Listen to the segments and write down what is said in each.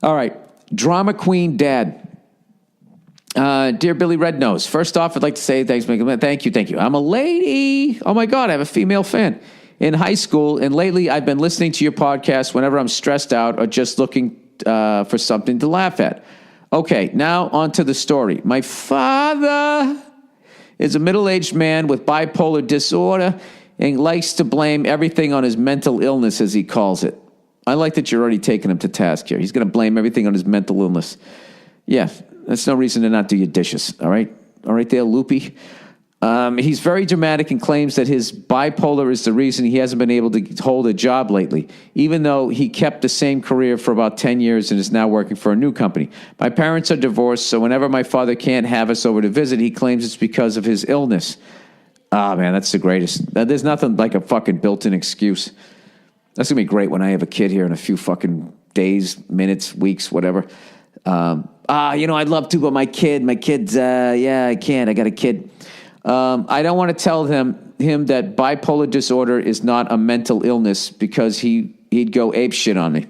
All right. Drama Queen Dad. Dear Billy Rednose, first off, I'd like to say thanks. Thank you. I'm a lady. Oh, my God. I have a female fan. In high school, and lately I've been listening to your podcast whenever I'm stressed out or just looking for something to laugh at. Okay, now on to the story. My father is a middle-aged man with bipolar disorder and likes to blame everything on his mental illness, as he calls it. I like that you're already taking him to task here. He's going to blame everything on his mental illness. Yeah, that's no reason to not do your dishes, all right? All right there, Loopy. He's very dramatic and claims that his bipolar is the reason he hasn't been able to hold a job lately, even though he kept the same career for about 10 years and is now working for a new company. My parents are divorced, so whenever my father can't have us over to visit, he claims it's because of his illness. Ah, man, that's the greatest. There's nothing like a fucking built-in excuse. That's going to be great when I have a kid here in a few fucking days, minutes, weeks, whatever. I'd love to, but my kid's, I can't. I got a kid. I don't want to tell him that bipolar disorder is not a mental illness because he'd go apeshit on me.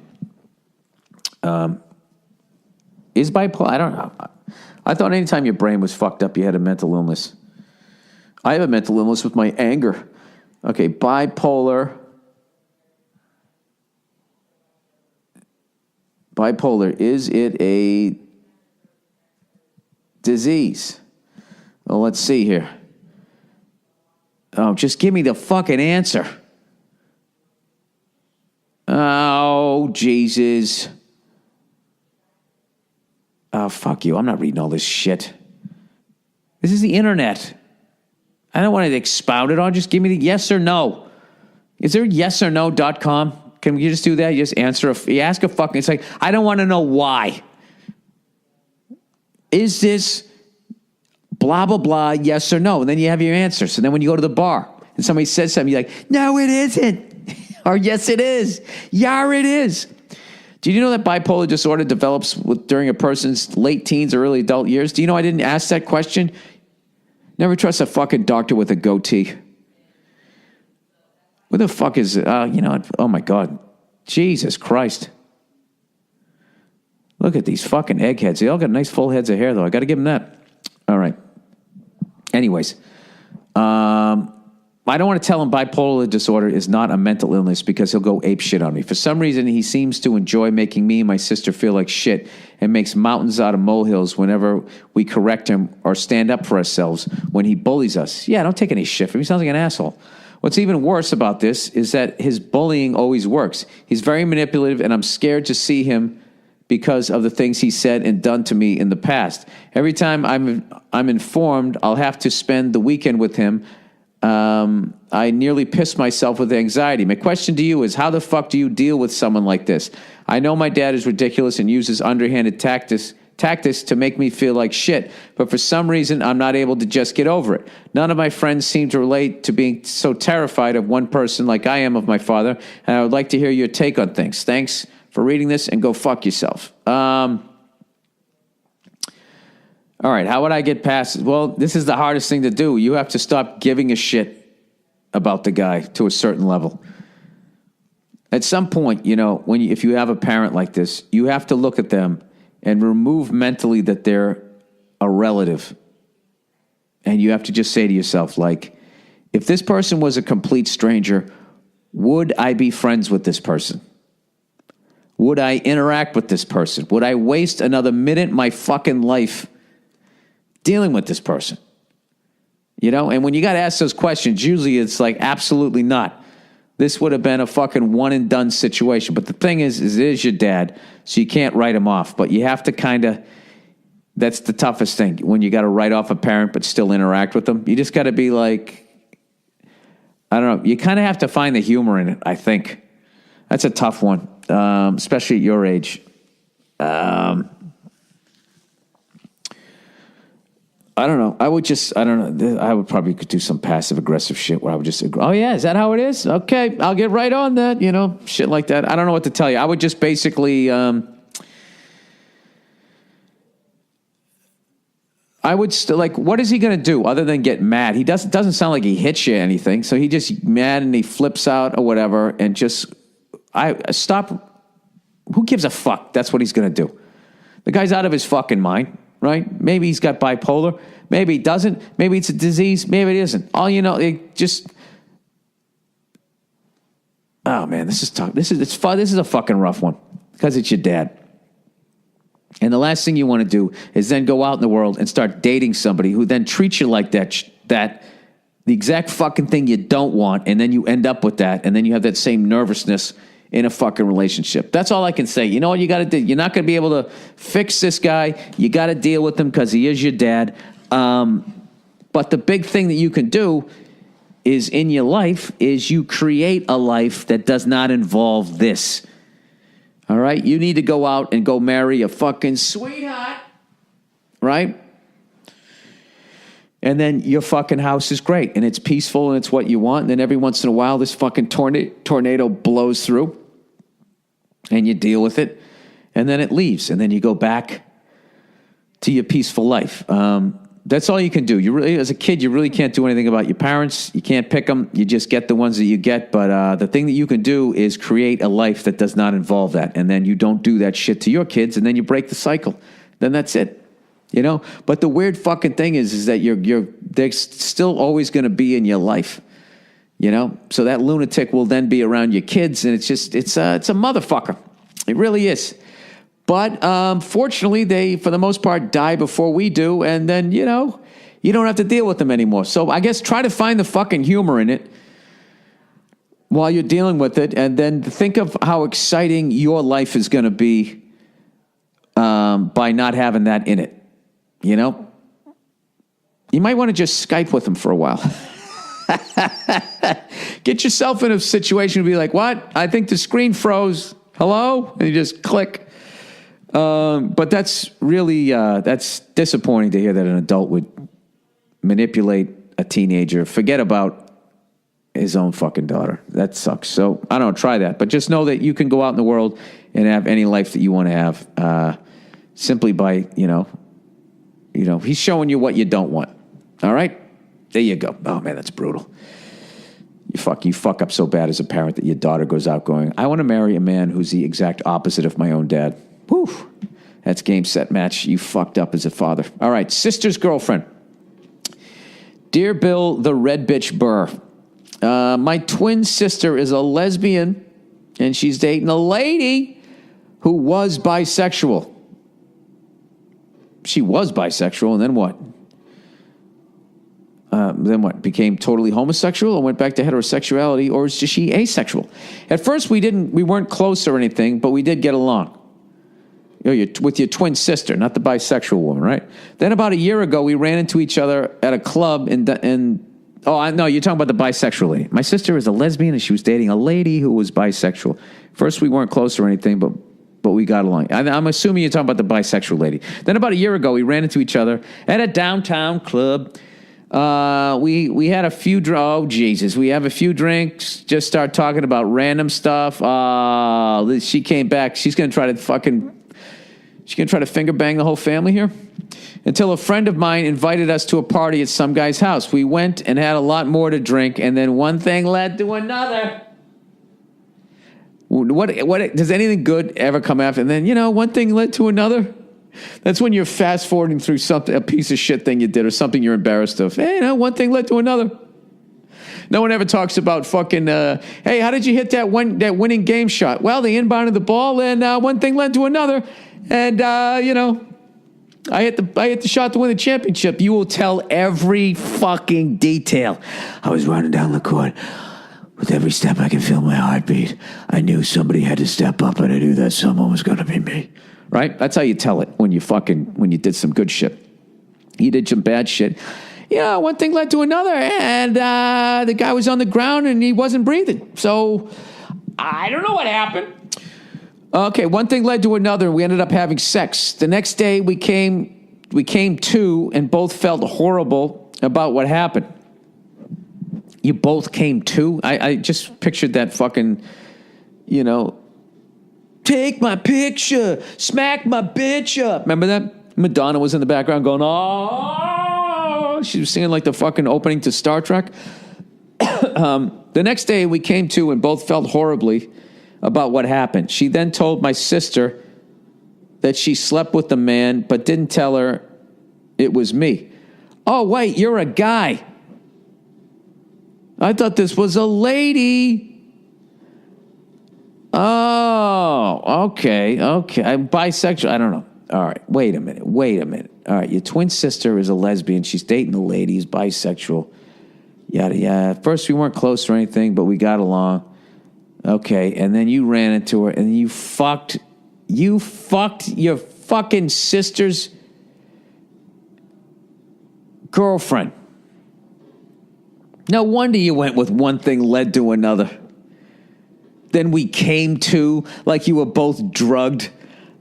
Is bipolar? I don't know. I thought anytime your brain was fucked up, you had a mental illness. I have a mental illness with my anger. Okay, bipolar. Bipolar, is it a disease? Well, let's see here. Oh, just give me the fucking answer. Oh, Jesus. Oh, fuck you. I'm not reading all this shit. This is the internet. I don't want to expound it on. Just give me the yes or no. Is there yesorno.com? Can you just do that? You just you ask a fucking, it's like, I don't want to know why. Is this blah, blah, blah, yes or no? And then you have your answer. So then when you go to the bar and somebody says something, you're like, no, it isn't. Or yes, it is. Yeah, it is. Did you know that bipolar disorder develops during a person's late teens or early adult years? Do you know I didn't ask that question? Never trust a fucking doctor with a goatee. What the fuck is it? Oh my God. Jesus Christ. Look at these fucking eggheads. They all got nice full heads of hair, though. I got to give them that. All right. Anyways, I don't want to tell him bipolar disorder is not a mental illness because he'll go ape shit on me. For some reason, he seems to enjoy making me and my sister feel like shit and makes mountains out of molehills whenever we correct him or stand up for ourselves when he bullies us. Yeah, don't take any shit from him. He sounds like an asshole. What's even worse about this is that his bullying always works. He's very manipulative, and I'm scared to see him because of the things he said and done to me in the past. Every time I'm informed I'll have to spend the weekend with him, I nearly piss myself with anxiety. My question to you is, how the fuck do you deal with someone like this? I know my dad is ridiculous and uses underhanded tactics to make me feel like shit, but for some reason, I'm not able to just get over it. None of my friends seem to relate to being so terrified of one person like I am of my father, and I would like to hear your take on things. Thanks for reading this, and go fuck yourself. All right, how would I get past it? Well, this is the hardest thing to do. You have to stop giving a shit about the guy to a certain level. At some point, if you have a parent like this, you have to look at them and remove mentally that they're a relative. And you have to just say to yourself, like, if this person was a complete stranger, would I be friends with this person? Would I interact with this person? Would I waste another minute in my fucking life dealing with this person? And when you got to ask those questions, usually it's like, absolutely not. This would have been a fucking one-and-done situation. But the thing is it is your dad, so you can't write him off. But you have to kind of, that's the toughest thing, when you got to write off a parent but still interact with them. You just got to be like, I don't know, you kind of have to find the humor in it, I think. That's a tough one, especially at your age. I don't know. I would probably do some passive aggressive shit where I would just say, oh yeah, is that how it is? Okay, I'll get right on that, shit like that. I don't know what to tell you. I would just basically, I would still, like, what is he going to do other than get mad? He doesn't sound like he hits you or anything. So he just mad and he flips out or whatever and just, stop. gives a fuck? That's what he's going to do. The guy's out of his fucking mind, right? Maybe he's got bipolar. Maybe he doesn't. Maybe it's a disease. Maybe it isn't. All you know, it just... Oh, man, this is tough. It's fun. This is a fucking rough one because it's your dad. And the last thing you want to do is then go out in the world and start dating somebody who then treats you like that the exact fucking thing you don't want, and then you end up with that, and then you have that same nervousness in a fucking relationship. That's all I can say. You know what you got to do? You're not going to be able to fix this guy. You got to deal with him because he is your dad. But the big thing that you can do is in your life is you create a life that does not involve this. All right? You need to go out and go marry a fucking sweetheart. Right? And then your fucking house is great, and it's peaceful, and it's what you want. And then every once in a while, this fucking tornado blows through, and you deal with it, and then it leaves, and then you go back to your peaceful life. That's all you can do. You really, as a kid, you really can't do anything about your parents. You can't pick them. You just get the ones that you get. But the thing that you can do is create a life that does not involve that, and then you don't do that shit to your kids, and then you break the cycle. Then that's it. You know, but the weird fucking thing is that they're still always going to be in your life. You know, so that lunatic will then be around your kids, and it's a motherfucker. It really is. But fortunately, they for the most part die before we do, and then you know you don't have to deal with them anymore. So I guess try to find the fucking humor in it while you're dealing with it, and then think of how exciting your life is going to be by not having that in it. You know, you might want to just Skype with them for a while. Get yourself in a situation to be like, what? I think the screen froze. Hello? And you just click. But that's really, that's disappointing to hear that an adult would manipulate a teenager. Forget about his own fucking daughter. That sucks. So I don't know, try that. But just know that you can go out in the world and have any life that you want to have simply by, you know, he's showing you what you don't want. All right? There you go. Oh, man, that's brutal. You fuck up so bad as a parent that your daughter goes out going, I want to marry a man who's the exact opposite of my own dad. Whew. That's game, set, match. You fucked up as a father. All right, sister's girlfriend. Dear Bill, the red bitch Burr. My twin sister is a lesbian, and she's dating a lady who was bisexual. She was bisexual, and then what? Became totally homosexual and went back to heterosexuality, or is she asexual? At first, we weren't close or anything, but we did get along. With your twin sister, not the bisexual woman, right? Then about a year ago, we ran into each other at a club you're talking about the bisexual lady. My sister is a lesbian, and she was dating a lady who was bisexual. First, we weren't close or anything, but we got along. I'm assuming you're talking about the bisexual lady. Then about a year ago, we ran into each other at a downtown club. We had a few we have a few drinks, just start talking about random stuff. She came back. She's going to try to finger bang the whole family here. Until a friend of mine invited us to a party at some guy's house. We went and had a lot more to drink, and then one thing led to another. What does anything good ever come after? And then, one thing led to another. That's when you're fast forwarding through a piece of shit thing you did or something you're embarrassed of. Hey, one thing led to another. No one ever talks about fucking, hey, how did you hit that winning game shot? Well, they inbounded the ball, and one thing led to another. And, I hit the shot to win the championship. You will tell every fucking detail. I was running down the court. With every step, I could feel my heartbeat. I knew somebody had to step up, and I knew that someone was going to be me. Right? That's how you tell it when you did some good shit. You did some bad shit. Yeah, one thing led to another, and the guy was on the ground, and he wasn't breathing. So, I don't know what happened. Okay, one thing led to another, and we ended up having sex. The next day, we came to, and both felt horrible about what happened. You both came to? I just pictured that fucking, take my picture, smack my bitch up. Remember that? Madonna was in the background going, oh. She was singing like the fucking opening to Star Trek. The next day we came to and both felt horribly about what happened. She then told my sister that she slept with the man, but didn't tell her it was me. Oh, wait, you're a guy. I thought this was a lady. Oh, okay. I'm bisexual. I don't know. All right, wait a minute. All right, your twin sister is a lesbian. She's dating a lady. He's bisexual. Yada, yada. At first, we weren't close or anything, but we got along. Okay, and then you ran into her, and you fucked your fucking sister's girlfriend. No wonder you went with one thing led to another. Then we came to like you were both drugged.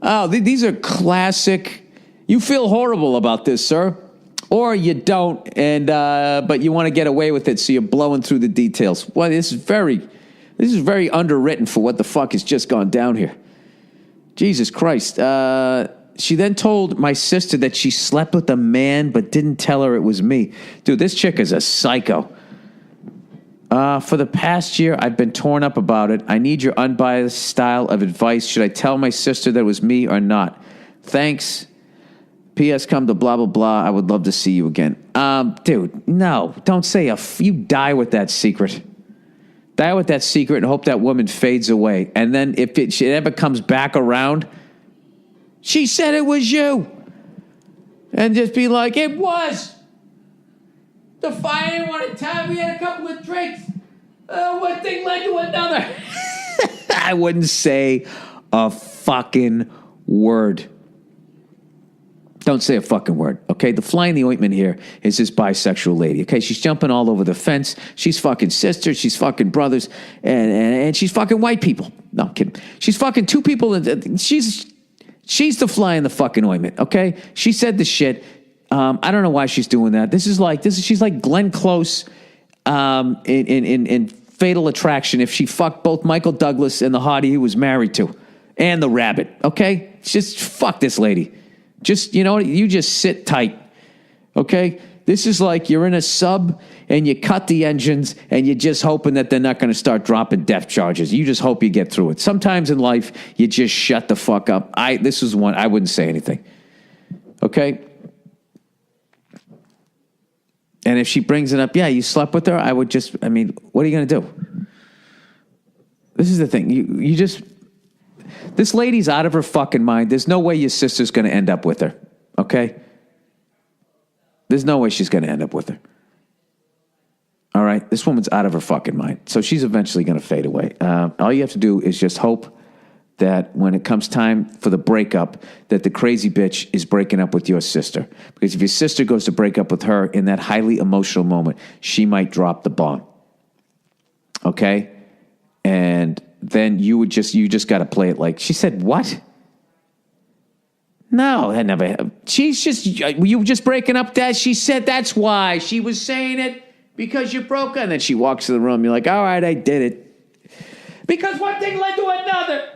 Oh, these are classic. You feel horrible about this, sir. Or you don't, and but you want to get away with it, so you're blowing through the details. Well, this is very underwritten for what the fuck has just gone down here. Jesus Christ. She then told my sister that she slept with a man, but didn't tell her it was me. Dude, this chick is a psycho. For the past year, I've been torn up about it. I need your unbiased style of advice. Should I tell my sister that it was me or not? Thanks. P.S. Come to blah, blah, blah. I would love to see you again. Dude, no. Don't say you die with that secret. Die with that secret and hope that woman fades away. And then if it ever comes back around, she said it was you. And just be like, it was. The fire didn't want to tell me. We had a couple of drinks. One thing led to another. I wouldn't say a fucking word. Don't say a fucking word, okay? The fly in the ointment here is this bisexual lady, okay? She's jumping all over the fence. She's fucking sisters. She's fucking brothers. And she's fucking white people. No, I'm kidding. She's fucking two people. She's the fly in the fucking ointment, okay? She said the shit. I don't know why she's doing that. She's like Glenn Close in Fatal Attraction if she fucked both Michael Douglas and the hottie he was married to and the rabbit, okay? Just fuck this lady. Just, you know, you just sit tight, okay? This is like you're in a sub and you cut the engines and you're just hoping that they're not going to start dropping death charges. You just hope you get through it. Sometimes in life, you just shut the fuck up. This is one, I wouldn't say anything, okay? And if she brings it up, yeah, you slept with her, what are you going to do? This is the thing. You just... This lady's out of her fucking mind. There's no way your sister's going to end up with her, okay? There's no way she's going to end up with her. All right? This woman's out of her fucking mind. So she's eventually going to fade away. All you have to do is just hope that when it comes time for the breakup, that the crazy bitch is breaking up with your sister. Because if your sister goes to break up with her in that highly emotional moment, she might drop the bomb. Okay? And... then you just got to play it like, she said, what? No, that never happened. You were just breaking up that. She said that's why. She was saying it because you broke her. And then she walks to the room. You're like, all right, I did it. Because one thing led to another.